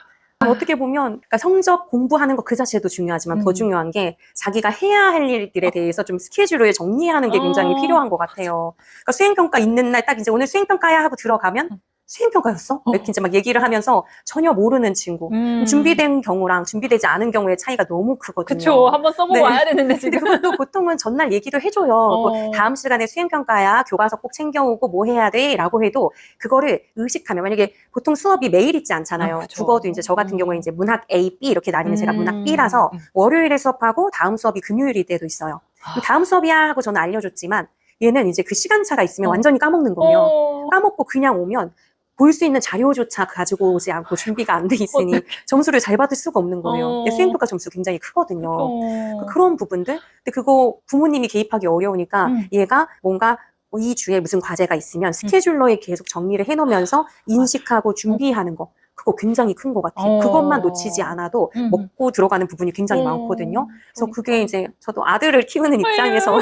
어떻게 보면 그러니까 성적 공부하는 거 그 자체도 중요하지만 더 중요한 게 자기가 해야 할 일들에 대해서 좀 스케줄을 정리하는 게 굉장히 필요한 것 같아요. 그러니까 수행평가 있는 날 딱 이제 오늘 수행평가야 하고 들어가면 수행평가였어? 이렇게 이제 막 얘기를 하면서 전혀 모르는 친구. 준비된 경우랑 준비되지 않은 경우의 차이가 너무 크거든요. 그쵸. 한번 써보고 와야 되는데 근데 지금. 그것도 보통은 전날 얘기도 해줘요. 뭐 다음 시간에 수행평가야, 교과서 꼭 챙겨오고 뭐 해야 돼? 라고 해도 그거를 의식하면 만약에 보통 수업이 매일 있지 않잖아요. 국어도 이제 저 같은 경우에 이제 문학 A, B 이렇게 나뉘면 제가 문학 B라서 월요일에 수업하고 다음 수업이 금요일일 때도 있어요. 다음 수업이야 하고 저는 알려줬지만 얘는 이제 그 시간차가 있으면 완전히 까먹는 거예요. 까먹고 그냥 오면 볼 수 있는 자료조차 가지고 오지 않고 준비가 안 돼 있으니 점수를 잘 받을 수가 없는 거예요. 수행평가 점수 굉장히 크거든요. 그런 부분들. 근데 그거 부모님이 개입하기 어려우니까 얘가 뭔가 이 주에 무슨 과제가 있으면 스케줄러에 계속 정리를 해놓으면서 인식하고 준비하는 거. 그거 굉장히 큰 것 같아요. 그것만 놓치지 않아도 먹고 들어가는 부분이 굉장히 많거든요. 그래서 그게 이제 저도 아들을 키우는 입장에서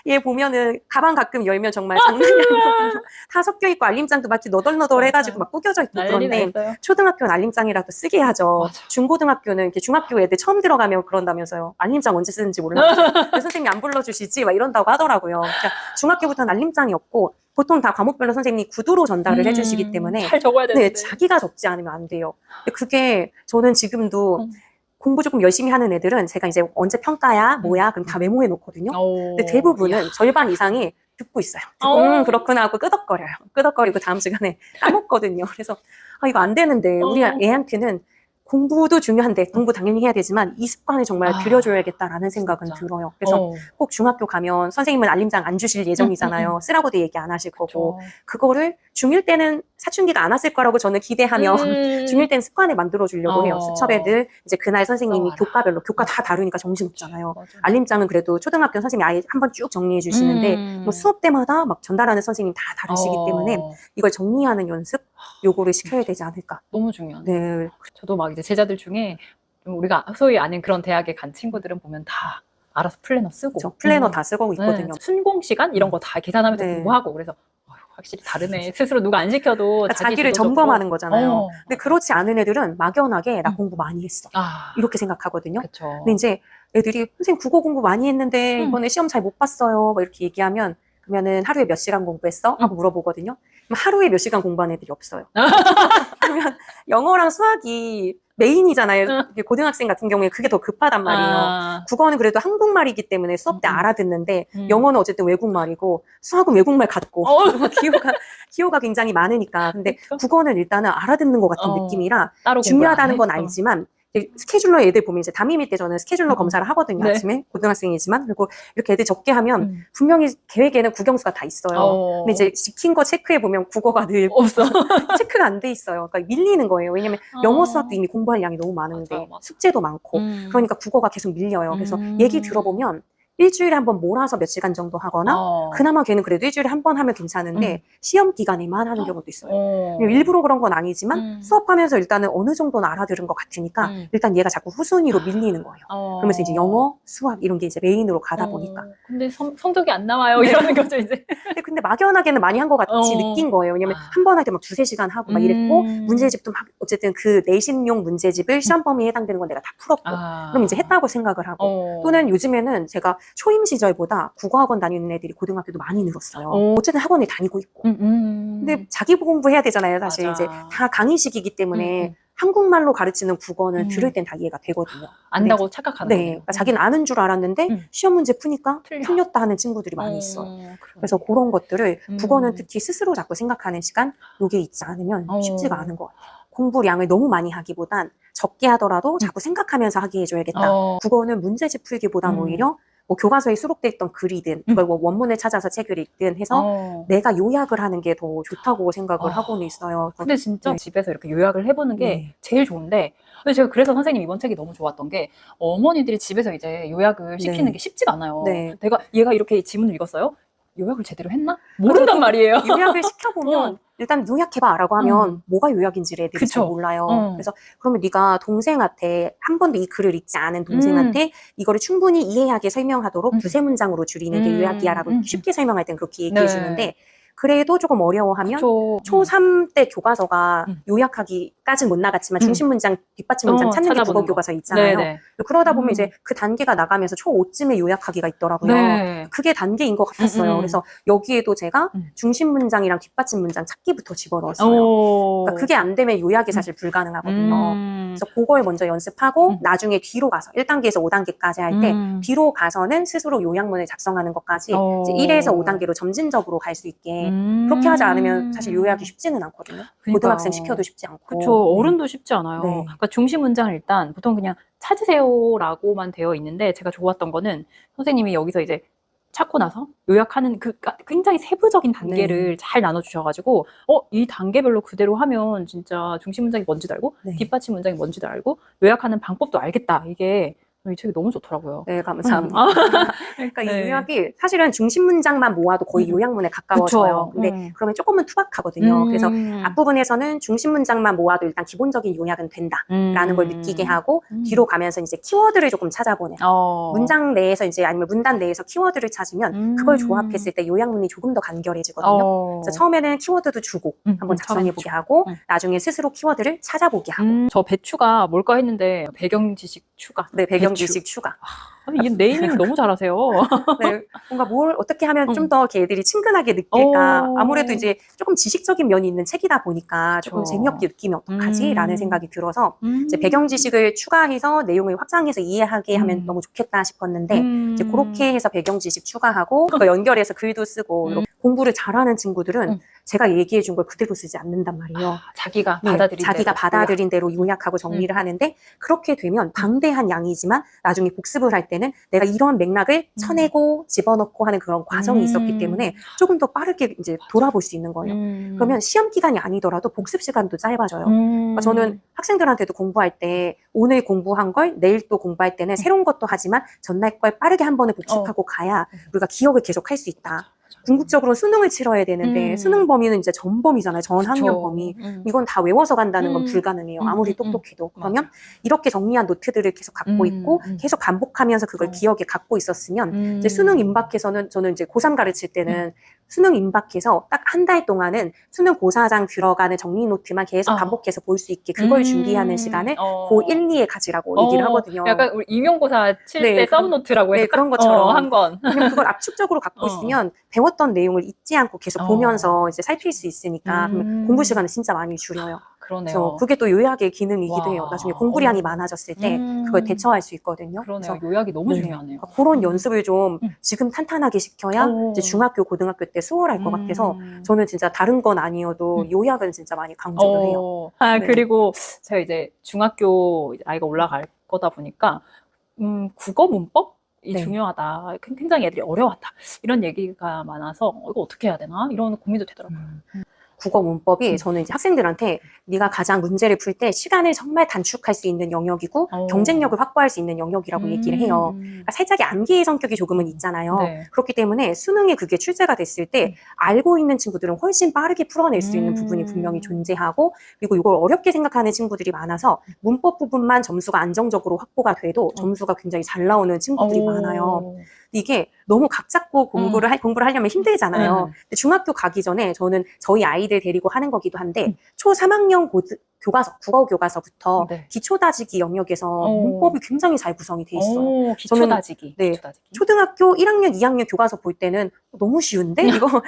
얘 보면은 가방 가끔 열면 정말 장난이 아니거든요. 다 섞여 있고 알림장도 막 너덜너덜 해가지고 막 구겨져 있고 그런데 초등학교는 알림장이라도 쓰게 하죠. 중고등학교는 이렇게 중학교 애들 처음 들어가면 그런다면서요. 알림장 언제 쓰는지 몰라요. 선생님이 안 불러주시지 막 이런다고 하더라고요. 그러니까 중학교부터는 알림장이 없고 보통 다 과목별로 선생님이 구두로 전달을 해주시기 때문에 잘 적어야 되는데. 네, 자기가 적지 않으면 안 돼요. 근데 그게 저는 지금도 공부 조금 열심히 하는 애들은 제가 이제 언제 평가야 뭐야 그럼 다 메모해 놓거든요. 근데 대부분은 절반 이상이 듣고 있어요. 듣고 그렇구나 하고 끄덕거려요. 끄덕거리고 다음 시간에 까먹거든요. 그래서 이거 안 되는데 우리 애한테는 공부도 중요한데 공부 당연히 해야 되지만 이 습관을 정말 들여줘야겠다라는 생각은 들어요. 그래서 꼭 중학교 가면 선생님은 알림장 안 주실 예정이잖아요. 쓰라고도 얘기 안 하실 거고 그거를 중1 때는 사춘기가 안 왔을 거라고 저는 기대하며 중1 때는 습관을 만들어주려고 해요. 수첩애들 이제 그날 선생님이 교과별로 교과 다 다르니까 정신없잖아요. 알림장은 그래도 초등학교 선생님이 아예 한번 쭉 정리해 주시는데 뭐 수업 때마다 막 전달하는 선생님 다 다르시기 때문에 이걸 정리하는 연습 요거를 시켜야 되지 않을까. 너무 중요하네. 네. 저도 막 이제 제자들 중에 좀 우리가 소위 아는 그런 대학에 간 친구들은 보면 다 알아서 플래너 쓰고 플래너 다 쓰고 있거든요. 순공 시간 이런 거 다 계산하면서 공부하고 그래서 확실히 다르네. 스스로 누가 안 시켜도 그러니까 자기 자기를 주도적으로. 점검하는 거잖아요. 어. 근데 그렇지 않은 애들은 막연하게 나 음. 공부 많이 했어. 아, 이렇게 생각하거든요. 그쵸. 근데 이제 애들이 선생님 국어 공부 많이 했는데 음. 이번에 시험 잘 못 봤어요. 막 이렇게 얘기하면 그러면은 하루에 몇 시간 공부했어? 하고 물어보거든요. 그럼 하루에 몇 시간 공부한 애들이 없어요. 그러면 영어랑 수학이 메인이잖아요. 이게 고등학생 같은 경우에 그게 더 급하단 말이에요. 아, 국어는 그래도 한국말이기 때문에 수업 때 알아듣는데 음. 영어는 어쨌든 외국말이고 수학은 외국말 같고 어. 기호가 굉장히 많으니까. 근데 그쵸? 국어는 일단은 알아듣는 것 같은 어, 느낌이라 따로 중요하다는 공부를 건 안 해? 알지만 이제 스케줄러 애들 보면 이제 담임일 때 저는 스케줄러 검사를 하거든요. 네. 아침에 고등학생이지만 그리고 이렇게 애들 적게 하면 음. 분명히 계획에는 국영수가 다 있어요. 어. 근데 이제 시킨 거 체크해 보면 국어가 늘 없어. 체크가 안 돼 있어요. 그러니까 밀리는 거예요. 왜냐면 영어 수학도 이미 공부할 양이 너무 많은데 맞아요, 맞아요. 숙제도 많고 그러니까 국어가 계속 밀려요. 그래서 얘기 들어보면 일주일에 한 번 몰아서 몇 시간 정도 하거나 그나마 걔는 그래도 일주일에 한 번 하면 괜찮은데 시험 기간에만 하는 경우도 있어요. 일부러 그런 건 아니지만 수업하면서 일단은 어느 정도는 알아들은 것 같으니까 일단 얘가 자꾸 후순위로 밀리는 거예요. 그러면서 이제 영어, 수학 이런 게 이제 메인으로 가다 보니까. 근데 성적이 안 나와요. 이러는 거죠, 이제. 근데 막연하게는 많이 한 것 같이 느낀 거예요. 왜냐면 한 번 할 때 막 두세 시간 하고 막 이랬고 문제집도 막 어쨌든 그 내신용 문제집을 시험 범위에 해당되는 건 내가 다 풀었고 그럼 이제 했다고 생각을 하고 또는 요즘에는 제가 초임 시절보다 국어학원 다니는 애들이 고등학교도 많이 늘었어요. 어쨌든 학원에 다니고 있고. 근데 자기 공부해야 되잖아요. 사실 맞아. 이제 다 강의식이기 때문에 한국말로 가르치는 국어는 들을 땐 다 이해가 되거든요. 안다고 착각하는 네, 거네요. 그러니까 자기는 아는 줄 알았는데 시험 문제 푸니까 틀렸다 하는 친구들이 많이 있어요. 그래서 그런 것들을 국어는 특히 스스로 자꾸 생각하는 시간 요게 있지 않으면 쉽지가 않은 것 같아요. 공부량을 너무 많이 하기보단 적게 하더라도 자꾸 생각하면서 하게 해줘야겠다. 국어는 문제집 풀기보단 오히려 뭐 교과서에 수록돼 있던 글이든 그걸 뭐 원문을 찾아서 책을 읽든 해서 내가 요약을 하는 게 더 좋다고 생각을 하고는 있어요. 근데 진짜 집에서 이렇게 요약을 해보는 게 제일 좋은데 근데 제가 그래서 선생님 이번 책이 너무 좋았던 게 어머니들이 집에서 이제 요약을 시키는 게 쉽지가 않아요. 얘가 이렇게 지문을 읽었어요? 요약을 제대로 했나? 모른단 말이에요. 요약을 시켜보면 일단 요약해봐라고 하면 뭐가 요약인지를 애들이 잘 몰라요. 그래서 그러면 네가 동생한테 한 번도 이 글을 읽지 않은 동생한테 이거를 충분히 이해하게 설명하도록 두세 문장으로 줄이는 게 요약이야라고 쉽게 설명할 땐 그렇게 얘기해 주는데 그래도 조금 어려워하면 초3 때 교과서가 요약하기까지는 못 나갔지만 중심 문장, 뒷받침 문장 찾는 게 국어 교과서 있잖아요. 그러다 보면 이제 그 단계가 나가면서 초5쯤에 요약하기가 있더라고요. 그게 단계인 것 같았어요. 그래서 여기에도 제가 중심 문장이랑 뒷받침 문장 찾기부터 집어넣었어요. 그러니까 그게 안 되면 요약이 사실 불가능하거든요. 그래서 그걸 먼저 연습하고 나중에 뒤로 가서 1단계에서 5단계까지 할 때 뒤로 가서는 스스로 요약문을 작성하는 것까지 이제 1에서 5단계로 점진적으로 갈 수 있게 그렇게 하지 않으면 사실 요약이 쉽지는 않거든요. 고등학생 시켜도 쉽지 않고. 그렇죠. 어른도 쉽지 않아요. 네. 그러니까 중심 문장을 일단 보통 그냥 찾으세요라고만 되어 있는데 제가 좋았던 거는 선생님이 여기서 이제 찾고 나서 요약하는 그 굉장히 세부적인 단계를 잘 나눠주셔가지고 이 단계별로 그대로 하면 진짜 중심 문장이 뭔지도 알고 뒷받침 문장이 뭔지도 알고 요약하는 방법도 알겠다. 이게 이 책이 너무 좋더라고요. 네, 감사합니다. 그러니까 이 요약이 사실은 중심 문장만 모아도 거의 요약문에 가까워져요. 근데 그러면 조금은 투박하거든요. 그래서 앞부분에서는 중심 문장만 모아도 일단 기본적인 요약은 된다라는 걸 느끼게 하고 뒤로 가면서 이제 키워드를 조금 찾아보는 문장 내에서 이제 아니면 문단 내에서 키워드를 찾으면 그걸 조합했을 때 요약문이 조금 더 간결해지거든요. 그래서 처음에는 키워드도 주고 한번 작성해보게 하고 나중에 스스로 키워드를 찾아보게 하고 저 배추가 뭘까 했는데 배경 지식 추가. 네, 배경 지식 추가. 이 네이밍 너무 잘하세요. 네, 뭔가 뭘 어떻게 하면 좀 더 걔들이 친근하게 느낄까. 아무래도 이제 조금 지식적인 면이 있는 책이다 보니까 조금 재미없게 느끼면 어떡하지? 라는 생각이 들어서 이제 배경 지식을 추가해서 내용을 확장해서 이해하게 하면 너무 좋겠다 싶었는데 이제 그렇게 해서 배경 지식 추가하고 그거 연결해서 글도 쓰고 이렇게 공부를 잘하는 친구들은 제가 얘기해 준 걸 그대로 쓰지 않는단 말이에요. 자기가 받아들인 대로 요약하고 정리를 하는데 그렇게 되면 방대한 양이지만 나중에 복습을 할 때는 내가 이런 맥락을 쳐내고 집어넣고 하는 그런 과정이 있었기 때문에 조금 더 빠르게 이제 돌아볼 수 있는 거예요. 그러면 시험 기간이 아니더라도 복습 시간도 짧아져요. 그러니까 저는 학생들한테도 공부할 때 오늘 공부한 걸 내일 또 공부할 때는 새로운 것도 하지만 전날 걸 빠르게 한 번에 복습하고 가야 우리가 기억을 계속 할 수 있다. 궁극적으로 수능을 치러야 되는데 수능 범위는 이제 전 범위잖아요. 전 학년 범위. 이건 다 외워서 간다는 건 불가능해요. 아무리 똑똑해도. 그러면 이렇게 정리한 노트들을 계속 갖고 있고 계속 반복하면서 그걸 기억에 갖고 있었으면 이제 수능 임박해서는 저는 이제 고3 가르칠 때는 수능 임박해서 딱 한 달 동안은 수능 고사장 들어가는 정리 노트만 계속 반복해서 볼 수 있게 그걸 준비하는 시간을 고 1, 2에 가지라고 얘기를 하거든요. 약간 우리 임용고사 칠 때 네, 서브노트라고 해서 네, 그런 것처럼 한 권. 왜냐면 그걸 압축적으로 갖고 있으면 배웠던 내용을 잊지 않고 계속 보면서 이제 살필 수 있으니까 그러면 공부 시간을 진짜 많이 줄여요. 그러네요. 그래서 그게 또 요약의 기능이기도 와. 해요. 나중에 공부량이 많아졌을 때 그걸 대처할 수 있거든요. 그러네요. 그래서 요약이 너무 네. 중요하네요. 그런 연습을 좀 지금 탄탄하게 시켜야 이제 중학교, 고등학교 때 수월할 것 같아서 저는 진짜 다른 건 아니어도 요약은 진짜 많이 강조를 해요. 네. 그리고 제가 이제 중학교 아이가 올라갈 거다 보니까 국어 문법이 네. 중요하다. 굉장히 애들이 어려웠다. 이런 얘기가 많아서 이거 어떻게 해야 되나? 이런 고민도 되더라고요. 국어 문법이 저는 이제 학생들한테 네가 가장 문제를 풀 때 시간을 정말 단축할 수 있는 영역이고 경쟁력을 확보할 수 있는 영역이라고 얘기를 해요. 그러니까 살짝의 암기의 성격이 조금은 있잖아요. 네. 그렇기 때문에 수능에 그게 출제가 됐을 때 알고 있는 친구들은 훨씬 빠르게 풀어낼 수 있는 부분이 분명히 존재하고 그리고 이걸 어렵게 생각하는 친구들이 많아서 문법 부분만 점수가 안정적으로 확보가 돼도 점수가 굉장히 잘 나오는 친구들이 많아요. 이게 너무 각 잡고 공부를 하려면 힘들잖아요. 근데 중학교 가기 전에 저는 저희 아이들 데리고 하는 거기도 한데 초 3학년 교과서, 국어 교과서부터 기초 다지기 영역에서 문법이 굉장히 잘 구성이 돼 있어요. 기초 다지기. 네, 초등학교 1학년, 2학년 교과서 볼 때는 너무 쉬운데 이거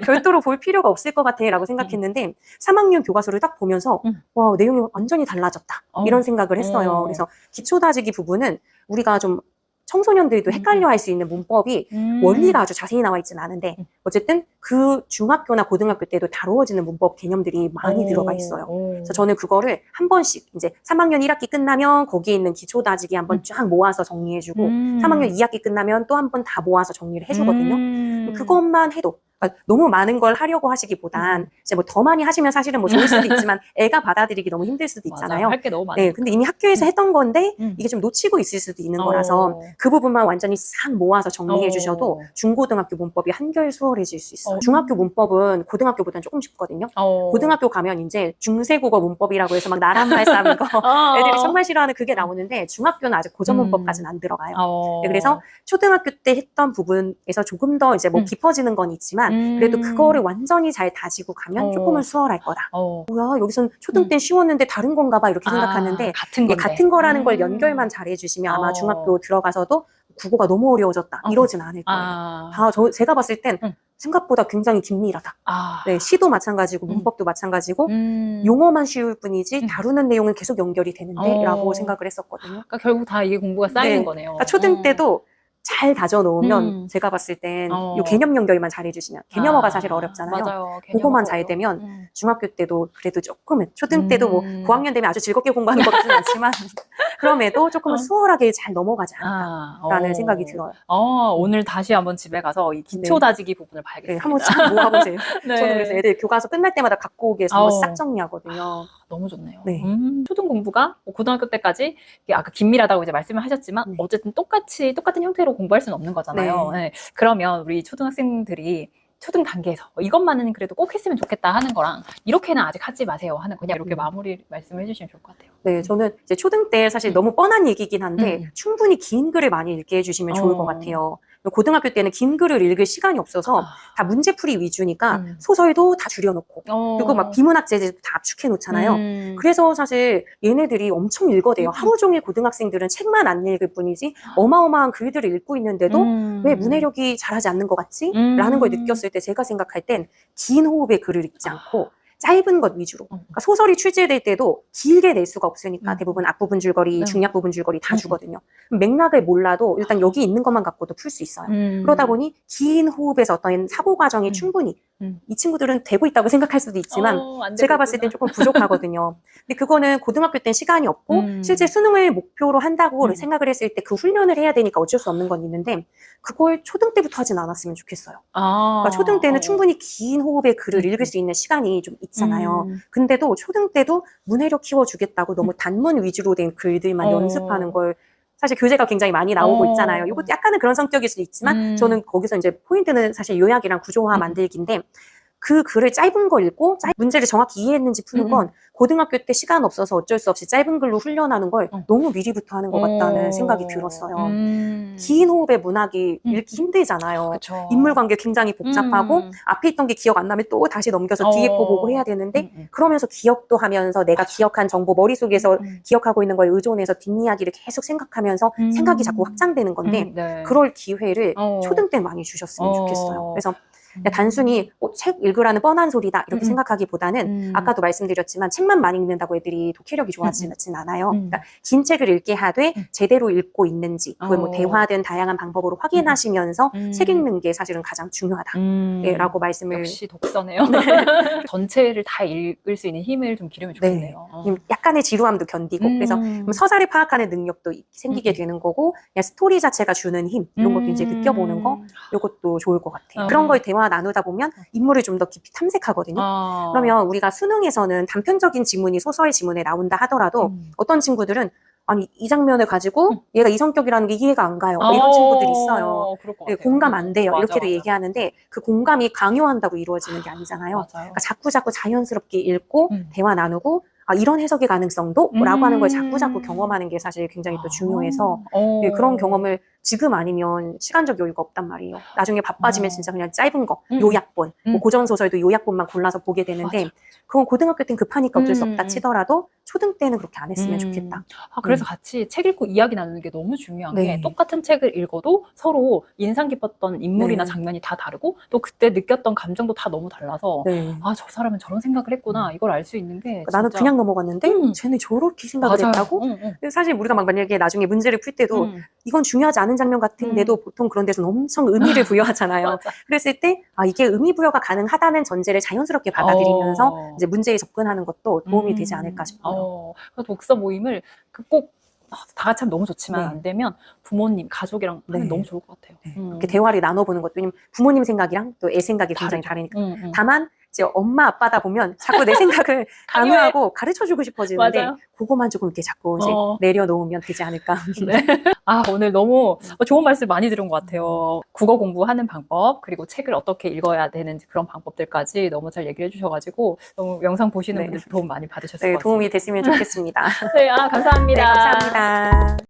별도로 볼 필요가 없을 것 같아라고 생각했는데 3학년 교과서를 딱 보면서 와, 내용이 완전히 달라졌다. 이런 생각을 했어요. 그래서 기초 다지기 부분은 우리가 좀 청소년들도 헷갈려 할 수 있는 문법이 원리가 아주 자세히 나와 있지는 않은데 어쨌든 그 중학교나 고등학교 때도 다루어지는 문법 개념들이 많이 들어가 있어요. 그래서 저는 그거를 한 번씩 이제 3학년 1학기 끝나면 거기에 있는 기초 다지기 한번 쫙 모아서 정리해주고 3학년 2학기 끝나면 또 한 번 다 모아서 정리를 해주거든요. 그것만 해도 그러니까 너무 많은 걸 하려고 하시기보단 이제 뭐 더 많이 하시면 사실은 뭐 좋을 수도 있지만 애가 받아들이기 너무 힘들 수도 있잖아요. 할 게 너무 많아요. 네, 근데 이미 학교에서 했던 건데 이게 좀 놓치고 있을 수도 있는 거라서 그 부분만 완전히 싹 모아서 정리해 주셔도 중고등학교 문법이 한결 수월해질 수 있어요. 중학교 문법은 고등학교보다는 조금 쉽거든요. 고등학교 가면 이제 중세국어 문법이라고 해서 막 나란말 싸는 거 애들이 정말 싫어하는 그게 나오는데 중학교는 아직 고전 문법까지는 안 들어가요. 네, 그래서 초등학교 때 했던 부분에서 조금 더 이제 뭐 깊어지는 건 있지만 그래도 그거를 완전히 잘 다지고 가면 조금은 수월할 거다. 뭐야, 여기선 초등 때 쉬웠는데 다른 건가 봐 이렇게 생각하는데 같은 거라는 걸 연결만 잘 해주시면 아마 중학교 들어가서도 국어가 너무 어려워졌다 이러진 않을 거예요. 제가 봤을 땐 생각보다 굉장히 긴밀하다. 네, 시도 마찬가지고 문법도 마찬가지고 용어만 쉬울 뿐이지 다루는 내용은 계속 연결이 되는데 라고 생각을 했었거든요. 그러니까 결국 다 이게 공부가 쌓이는 거네요. 그러니까 초등 때도 잘 다져놓으면 제가 봤을 땐 이 개념 연결만 잘 해주시면 개념어가 사실 어렵잖아요. 맞아요. 그거만 잘 되면 중학교 때도 그래도 조금은 초등 때도 뭐 고학년 되면 아주 즐겁게 공부하는 것 같지는 않지만 그럼에도 조금은 수월하게 잘 넘어가지 않을까라는 생각이 들어요. 오늘 다시 한번 집에 가서 이 기초 다지기 부분을 봐야겠습니다. 네, 한번 쫙 모아보세요. 저는 그래서 애들 교과서 끝날 때마다 갖고 오게 해서 한번 싹 정리하거든요. 너무 좋네요. 네. 초등 공부가 고등학교 때까지 아까 긴밀하다고 이제 말씀을 하셨지만 어쨌든 똑같은 형태로 공부할 수는 없는 거잖아요. 네. 그러면 우리 초등학생들이 초등 단계에서 이것만은 그래도 꼭 했으면 좋겠다 하는 거랑 이렇게는 아직 하지 마세요 하는 그냥 이렇게 마무리 말씀을 해주시면 좋을 것 같아요. 네, 저는 이제 초등 때 사실 너무 뻔한 얘기긴 한데 충분히 긴 글을 많이 읽게 해주시면 좋을 것 같아요. 고등학교 때는 긴 글을 읽을 시간이 없어서 다 문제풀이 위주니까 소설도 다 줄여놓고 그리고 막 비문학 재제도 다 압축해 놓잖아요. 그래서 사실 얘네들이 엄청 읽어대요. 하루 종일 고등학생들은 책만 안 읽을 뿐이지 어마어마한 글들을 읽고 있는데도 왜 문해력이 잘하지 않는 것 같지? 라는 걸 느꼈을 때 제가 생각할 땐 긴 호흡의 글을 읽지 않고 짧은 것 위주로. 그러니까 소설이 출제될 때도 길게 낼 수가 없으니까 대부분 앞부분 줄거리, 중략 부분 줄거리 다 주거든요. 맥락을 몰라도 일단 여기 있는 것만 갖고도 풀 수 있어요. 그러다 보니 긴 호흡에서 어떤 사고 과정이 충분히 이 친구들은 되고 있다고 생각할 수도 있지만 제가 봤을 땐 조금 부족하거든요. 근데 그거는 고등학교 땐 시간이 없고 실제 수능을 목표로 한다고 생각을 했을 때 그 훈련을 해야 되니까 어쩔 수 없는 건 있는데 그걸 초등 때부터 하진 않았으면 좋겠어요. 그러니까 초등 때는 충분히 긴 호흡의 글을 읽을 수 있는 시간이 좀 있잖아요. 근데도 초등 때도 문해력 키워주겠다고 너무 단문 위주로 된 글들만 연습하는 걸 사실 교재가 굉장히 많이 나오고 있잖아요. 이것도 약간은 그런 성격일 수도 있지만 저는 거기서 이제 포인트는 사실 요약이랑 구조화 만들기인데 그 글을 짧은 거 읽고 문제를 정확히 이해했는지 푸는 건 고등학교 때 시간 없어서 어쩔 수 없이 짧은 글로 훈련하는 걸 너무 미리부터 하는 것 같다는 생각이 들었어요. 긴 호흡의 문학이 읽기 힘들잖아요. 그쵸. 인물 관계 굉장히 복잡하고 앞에 있던 게 기억 안 나면 또 다시 넘겨서 뒤에 거 보고 해야 되는데 그러면서 기억도 하면서 내가 기억한 정보 머릿속에서 기억하고 있는 거에 의존해서 뒷이야기를 계속 생각하면서 생각이 자꾸 확장되는 건데 네. 그럴 기회를 초등 때 많이 주셨으면 좋겠어요. 그래서 그냥 단순히 책 읽으라는 뻔한 소리다 이렇게 생각하기보다는 아까도 말씀드렸지만 책만 많이 읽는다고 애들이 독해력이 좋아지진 않아요. 그러니까 긴 책을 읽게 하되 제대로 읽고 있는지 그걸 뭐 대화든 다양한 방법으로 확인하시면서 책 읽는 게 사실은 가장 중요하다라고 말씀을 역시 독서네요. 전체를 다 읽을 수 있는 힘을 좀 기르면 좋겠네요. 약간의 지루함도 견디고 그래서 서사를 파악하는 능력도 생기게 되는 거고 그냥 스토리 자체가 주는 힘 이런 것도 이제 느껴보는 거 이것도 좋을 것 같아요. 그런 걸 대화 나누다 보면 인물을 좀 더 깊이 탐색하거든요. 그러면 우리가 수능에서는 단편적인 지문이 소설 지문에 나온다 하더라도 어떤 친구들은 아니 이 장면을 가지고 얘가 이 성격이라는 게 이해가 안 가요. 이런 친구들이 있어요. 네, 공감 안 돼요. 맞아, 이렇게도 맞아. 얘기하는데 그 공감이 강요한다고 이루어지는 게 아니잖아요. 맞아요. 그러니까 자꾸자꾸 자연스럽게 읽고 대화 나누고 이런 해석의 가능성도? 라고 하는 걸 자꾸자꾸 경험하는 게 사실 굉장히 또 중요해서 그런 경험을 지금 아니면 시간적 여유가 없단 말이에요. 나중에 바빠지면 진짜 그냥 짧은 거, 요약본, 뭐 고전소설도 요약본만 골라서 보게 되는데 맞아. 그건 고등학교 때는 급하니까 어쩔 수 없다 치더라도 초등 때는 그렇게 안 했으면 좋겠다. 그래서 같이 책 읽고 이야기 나누는 게 너무 중요한 네. 게 똑같은 책을 읽어도 서로 인상 깊었던 인물이나 네. 장면이 다 다르고 또 그때 느꼈던 감정도 다 너무 달라서 저 사람은 저런 생각을 했구나 이걸 알 수 있는 게 나는 진짜... 그냥 넘어갔는데 쟤는 저렇게 생각을 맞아요. 했다고? 근데 사실 우리가 막 만약에 나중에 문제를 풀 때도 이건 중요하지 않은 장면 같은데도 보통 그런 데서는 엄청 의미를 부여하잖아요. 맞아. 그랬을 때 이게 의미 부여가 가능하다는 전제를 자연스럽게 받아들이면서 이제 문제에 접근하는 것도 도움이 되지 않을까 싶어요. 독서 모임을 꼭 다 같이 하면 너무 좋지만 안 되면 부모님, 가족이랑 하면 너무 좋을 것 같아요. 이렇게 대화를 나눠보는 것도 왜냐면 부모님 생각이랑 또 애 생각이 굉장히 다르니까. 다만 이제 엄마 아빠다 보면 자꾸 내 생각을 강요하고 가르쳐주고 싶어지는데 맞아요. 그거만 조금 이렇게 자꾸 이제 내려놓으면 되지 않을까. 네. 오늘 너무 좋은 말씀 많이 들은 것 같아요. 국어 공부하는 방법, 그리고 책을 어떻게 읽어야 되는지 그런 방법들까지 너무 잘 얘기를 해주셔가지고 너무 영상 보시는 분들 도움 많이 받으셨을 것 같아요. 도움이 됐으면 좋겠습니다. 네, 감사합니다. 네, 감사합니다.